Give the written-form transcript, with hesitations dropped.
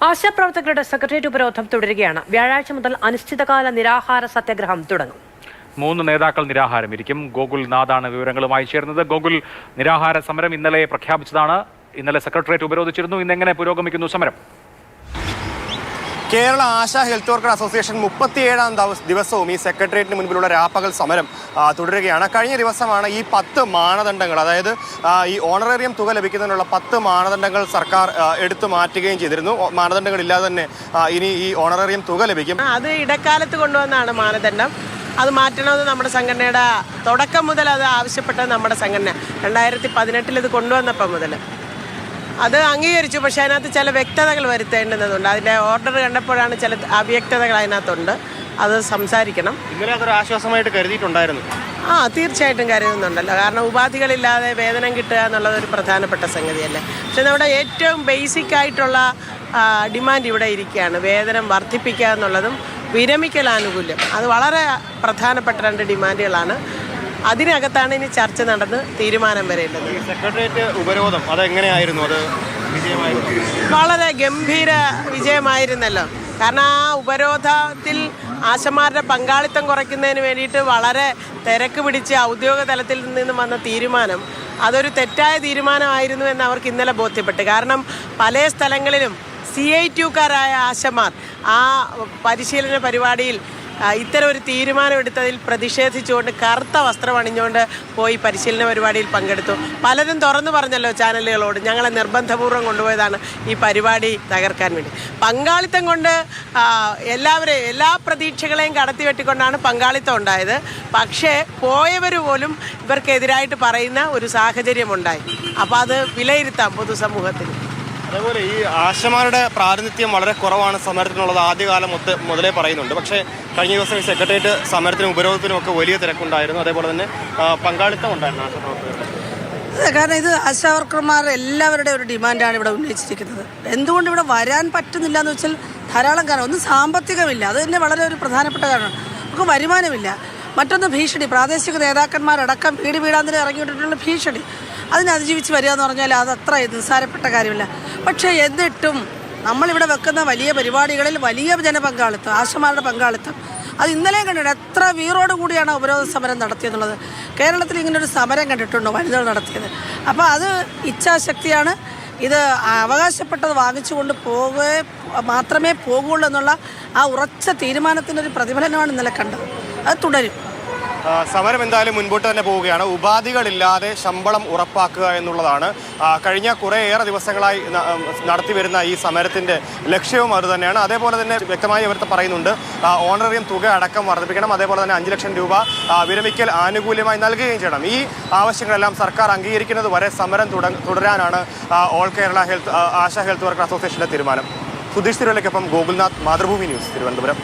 ആശാപ്രവർത്തകരുടെ secretariat ഉപരോധം തുടരുകയാണ്. വ്യാഴാഴ്ച മുതൽ അനിശ്ചിതകാല നിരാഹാര സത്യാഗ്രഹം തുടങ്ങും. 3 നേതാക്കൾ നിരാഹാരമിരിക്കും. ഗോകുൽ നാഥാണ് വിവരങ്ങളുമായി ചേർന്നത്. ഗോകുൽ, നിരാഹാര സമരം ഇന്നലെ പ്രഖ്യാപിച്ചതാണ്. ഇന്നലെ സെക്രട്ടേറിയറ്റ് ഉപരോധിച്ചിരുന്നു. ഇന്നെങ്ങനെ പുരോഗമിക്കുന്നു സമരം? Kerala ASHA health worker association 37ാം ദിവസവും ഈ സെക്രട്ടേറിയറ്റിന് മുൻപിലുള്ള രാപ്പകൽ സമരം തുടരുകയാണ്. കഴിഞ്ഞ ദിവസമാണ് ഈ 10 മാനദണ്ഡങ്ങൾ, അതായത് ഈ ഓണറേറിയം തുക ലഭിക്കുന്നതിനുള്ള 10 മാനദണ്ഡങ്ങൾ സർക്കാർ എടുത്തു മാറ്റുകയും ചെയ്തിരുന്നു. മാനദണ്ഡങ്ങളില്ലാതെ തന്നെ ഇനി ഈ ഓണറേറിയം തുക ലഭിക്കും. അത് ഇടക്കാലത്ത് കൊണ്ടുവന്നാണ് മാനദണ്ഡം. അത് മാറ്റണമെന്ന് നമ്മുടെ സംഘടനയുടെ തുടക്കം മുതൽ അത് ആവശ്യപ്പെട്ടത് നമ്മുടെ സംഘടന 2018 ഇത് കൊണ്ടുവന്നപ്പോൾ മുതൽ അത് അംഗീകരിച്ചു. പക്ഷേ അതിനകത്ത് ചില വ്യക്തതകൾ വരുത്തേണ്ടതുണ്ട്. അതിൻ്റെ ഓർഡർ കണ്ടപ്പോഴാണ് ചില അവ്യക്തതകൾ അതിനകത്തുണ്ട്. അത് സംസാരിക്കണം. ഇന്നലെ അതൊരു ആശ്വാസമായിട്ട് കരുതിയിട്ടുണ്ടായിരുന്നു. തീർച്ചയായിട്ടും കരുതുന്നുണ്ടല്ലോ. കാരണം ഉപാധികളില്ലാതെ വേതനം കിട്ടുക എന്നുള്ളത് ഒരു പ്രധാനപ്പെട്ട സംഗതിയല്ലേ. പക്ഷെ നമ്മുടെ ഏറ്റവും ബേസിക് ആയിട്ടുള്ള ഡിമാൻഡ് ഇവിടെ ഇരിക്കുകയാണ്. വേതനം വർദ്ധിപ്പിക്കുക എന്നുള്ളതും വിരമിക്കൽ ആനുകൂല്യം. അത് വളരെ പ്രധാനപ്പെട്ട 2 ഡിമാൻഡുകളാണ്. അതിനകത്താണ് ഇനി ചർച്ച നടന്ന് തീരുമാനം വരേണ്ടത്. സെക്രട്ടേറിയറ്റ് ഉപരോധം അതെങ്ങനെയായിരുന്നു? അത് വിജയമായിരുന്നു? വളരെ ഗംഭീര വിജയമായിരുന്നല്ലോ. കാരണം ആ ഉപരോധത്തിൽ ആശമാരുടെ പങ്കാളിത്തം കുറയ്ക്കുന്നതിന് വേണ്ടിയിട്ട് വളരെ തിരക്ക് പിടിച്ച് ഔദ്യോഗിക തലത്തിൽ നിന്നും വന്ന തീരുമാനം അതൊരു തെറ്റായ തീരുമാനമായിരുന്നു എന്ന് അവർക്ക് ഇന്നലെ ബോധ്യപ്പെട്ടു. കാരണം പല സ്ഥലങ്ങളിലും CITUക്കാരായ ആശമാർ ആ പരിശീലന പരിപാടിയിൽ ഇത്തരം ഒരു തീരുമാനമെടുത്തതിൽ പ്രതിഷേധിച്ചുകൊണ്ട് കറുത്ത വസ്ത്രം അണിഞ്ഞുകൊണ്ട് പോയി പരിശീലന പരിപാടിയിൽ പങ്കെടുത്തു. പലരും തുറന്നു പറഞ്ഞല്ലോ ചാനലുകളോട്, ഞങ്ങളെ നിർബന്ധപൂർവ്വം കൊണ്ടുപോയതാണ് ഈ പരിപാടി തകർക്കാൻ വേണ്ടി. പങ്കാളിത്തം കൊണ്ട് എല്ലാ പ്രതീക്ഷകളെയും കടത്തി വെട്ടിക്കൊണ്ടാണ് പങ്കാളിത്തം ഉണ്ടായത്. പക്ഷേ പോയവർ പോലും ഇവർക്കെതിരായിട്ട് പറയുന്ന ഒരു സാഹചര്യമുണ്ടായി. അപ്പോൾ അത് വിലയിരുത്താം പൊതുസമൂഹത്തിന്. അതേപോലെ ഈ ആശമാരുടെ പ്രാതിനിധ്യം വളരെ കുറവാണ് സമരത്തിനുള്ളത് ആദ്യകാലം മുതലേ പറയുന്നുണ്ട്. പക്ഷേ കഴിഞ്ഞ ദിവസം ഈ സെക്രട്ടേറിയറ്റ് സമരത്തിനും ഉപരോധത്തിനും ഒക്കെ വലിയ തിരക്കുണ്ടായിരുന്നു. അതേപോലെ തന്നെ പങ്കാളിത്തം ഉണ്ടായിരുന്നു ആശാപ്രവർത്തകരുടെ. കാരണം ഇത് ആശാവർക്കർമാർ എല്ലാവരുടെയും ഒരു ഡിമാൻഡാണ് ഇവിടെ ഉന്നയിച്ചിരിക്കുന്നത്. എന്തുകൊണ്ട് ഇവിടെ വരാൻ പറ്റുന്നില്ല എന്ന് വെച്ചാൽ ധാരാളം കാരണം. ഒന്ന് സാമ്പത്തികമില്ല, അത് തന്നെ വളരെ ഒരു പ്രധാനപ്പെട്ട കാരണമാണ്. നമുക്ക് വരുമാനമില്ല. മറ്റൊന്ന് ഭീഷണി, പ്രാദേശിക നേതാക്കന്മാരടക്കം വീടാന്തരം ഇറങ്ങിയിട്ടുള്ള ഭീഷണി. അതിനെ അതിജീവിച്ച് വരിക എന്ന് പറഞ്ഞാൽ അത് അത്ര നിസ്സാരപ്പെട്ട കാര്യമില്ല. പക്ഷേ എന്നിട്ടും നമ്മളിവിടെ വെക്കുന്ന വലിയ പരിപാടികളിൽ വലിയ ജനപങ്കാളിത്തം, ആശമാരുടെ പങ്കാളിത്തം അത് ഇന്നലെയും കണ്ടിട്ട് എത്ര വീറോട് കൂടിയാണ് ഉപരോധ സമരം നടത്തിയെന്നുള്ളത്. കേരളത്തിൽ ഇങ്ങനൊരു സമരം കണ്ടിട്ടുണ്ടോ വനിതകൾ നടത്തിയത്? അപ്പോൾ അത് ഇച്ഛാശക്തിയാണ്. ഇത് അവകാശപ്പെട്ടത് വാങ്ങിച്ചുകൊണ്ട് മാത്രമേ പോകുള്ളൂ എന്നുള്ള ആ ഉറച്ച തീരുമാനത്തിൻ്റെ ഒരു പ്രതിഫലനമാണ് ഇന്നലെ കണ്ടത്. അത് തുടരും. സമരം എന്തായാലും മുൻപോട്ട് തന്നെ പോവുകയാണ്. ഉപാധികളില്ലാതെ ശമ്പളം ഉറപ്പാക്കുക എന്നുള്ളതാണ് കഴിഞ്ഞ കുറേയേറെ ദിവസങ്ങളായി നടത്തിവരുന്ന ഈ സമരത്തിൻ്റെ ലക്ഷ്യവും അത് തന്നെയാണ്. അതേപോലെ തന്നെ വ്യക്തമായി അവർ പറയുന്നുണ്ട് ഓണറേറിയം തുക അടക്കം വർദ്ധിപ്പിക്കണം. അതേപോലെ തന്നെ 5 ലക്ഷം രൂപ വിരമിക്കൽ ആനുകൂല്യമായി നൽകുകയും ചെയ്യണം. ഈ ആവശ്യങ്ങളെല്ലാം സർക്കാർ അംഗീകരിക്കുന്നത് വരെ സമരം തുടരാനാണ് all Kerala ASHA health worker അസോസിയേഷൻ്റെ തീരുമാനം. സുധീഷ് തിരുവല്ലയ്ക്കൊപ്പം ഗോകുൽനാഥ്, മാതൃഭൂമി ന്യൂസ്, തിരുവനന്തപുരം.